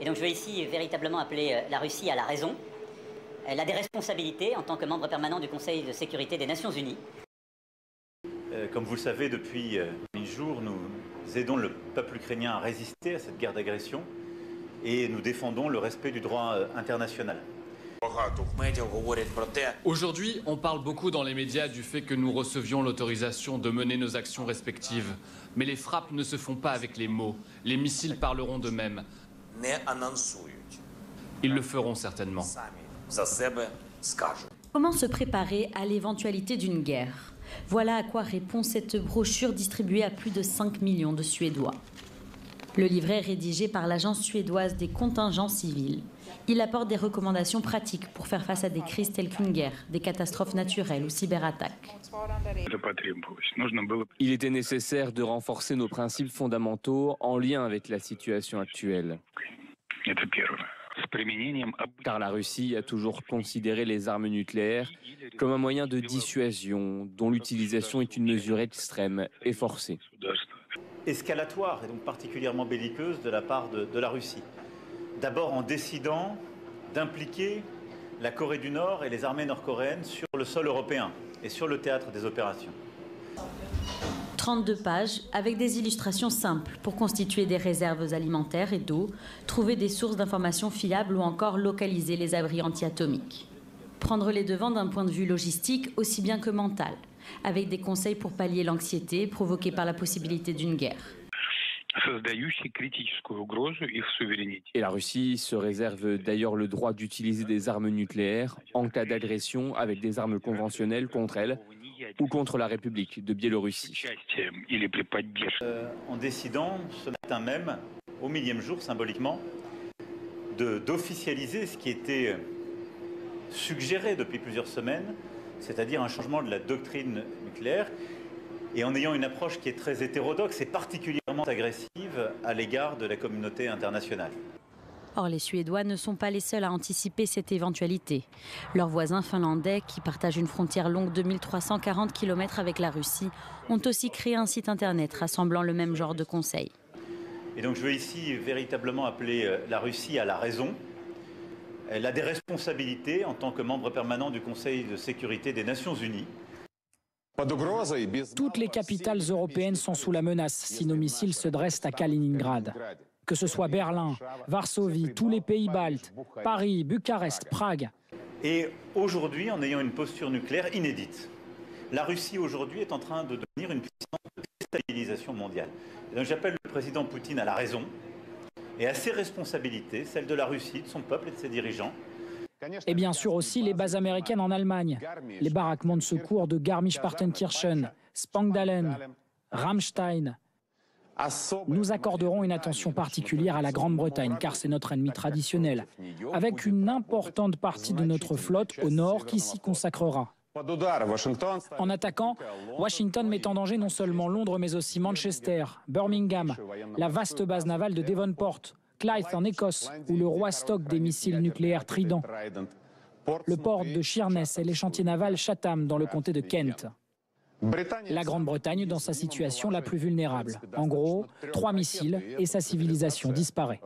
Et donc je veux ici véritablement appeler la Russie à la raison. Elle a des responsabilités en tant que membre permanent du Conseil de sécurité des Nations Unies. Comme vous le savez, depuis 1000 jours, nous aidons le peuple ukrainien à résister à cette guerre d'agression et nous défendons le respect du droit international. Aujourd'hui, on parle beaucoup dans les médias du fait que nous recevions l'autorisation de mener nos actions respectives. Mais les frappes ne se font pas avec les mots. Les missiles parleront d'eux-mêmes. Ils le feront certainement. Comment se préparer à l'éventualité d'une guerre? Voilà à quoi répond cette brochure distribuée à plus de 5 millions de Suédois. Le livret est rédigé par l'Agence suédoise des contingents civils. Il apporte des recommandations pratiques pour faire face à des crises telles qu'une guerre, des catastrophes naturelles ou cyberattaques. Il était nécessaire de renforcer nos principes fondamentaux en lien avec la situation actuelle. Car la Russie a toujours considéré les armes nucléaires comme un moyen de dissuasion dont l'utilisation est une mesure extrême et forcée. Escalatoire et donc particulièrement belliqueuse de la part de la Russie. D'abord en décidant d'impliquer la Corée du Nord et les armées nord-coréennes sur le sol européen et sur le théâtre des opérations. 32 pages avec des illustrations simples pour constituer des réserves alimentaires et d'eau, trouver des sources d'informations fiables ou encore localiser les abris anti-atomiques. Prendre les devants d'un point de vue logistique aussi bien que mental, avec des conseils pour pallier l'anxiété provoquée par la possibilité d'une guerre. Et la Russie se réserve d'ailleurs le droit d'utiliser des armes nucléaires en cas d'agression avec des armes conventionnelles contre elle ou contre la République de Biélorussie. En décidant ce matin même, au 1000e jour symboliquement, d'officialiser ce qui était suggéré depuis plusieurs semaines, c'est-à-dire un changement de la doctrine nucléaire, et en ayant une approche qui est très hétérodoxe et particulièrement agressive à l'égard de la communauté internationale. Or, les Suédois ne sont pas les seuls à anticiper cette éventualité. Leurs voisins finlandais, qui partagent une frontière longue de 1340 km avec la Russie, ont aussi créé un site internet rassemblant le même genre de conseils. Et donc je veux ici véritablement appeler la Russie à la raison. Elle a des responsabilités en tant que membre permanent du Conseil de sécurité des Nations Unies. Toutes les capitales européennes sont sous la menace si nos missiles se dressent à Kaliningrad. Que ce soit Berlin, Varsovie, tous les pays baltes, Paris, Bucarest, Prague. Et aujourd'hui, en ayant une posture nucléaire inédite, la Russie aujourd'hui est en train de devenir une puissance de déstabilisation mondiale. Et donc j'appelle le président Poutine à la raison et à ses responsabilités, celles de la Russie, de son peuple et de ses dirigeants. Et bien sûr aussi les bases américaines en Allemagne, les baraquements de secours de Garmisch-Partenkirchen, Spangdalen, Ramstein. Nous accorderons une attention particulière à la Grande-Bretagne, car c'est notre ennemi traditionnel, avec une importante partie de notre flotte au nord qui s'y consacrera. En attaquant, Washington met en danger non seulement Londres, mais aussi Manchester, Birmingham, la vaste base navale de Devonport, Clyth en Écosse, ou le roi stock des missiles nucléaires Trident, le port de Sheerness et les chantiers navals Chatham dans le comté de Kent. La Grande-Bretagne dans sa situation la plus vulnérable. En gros, 3 missiles et sa civilisation disparaît.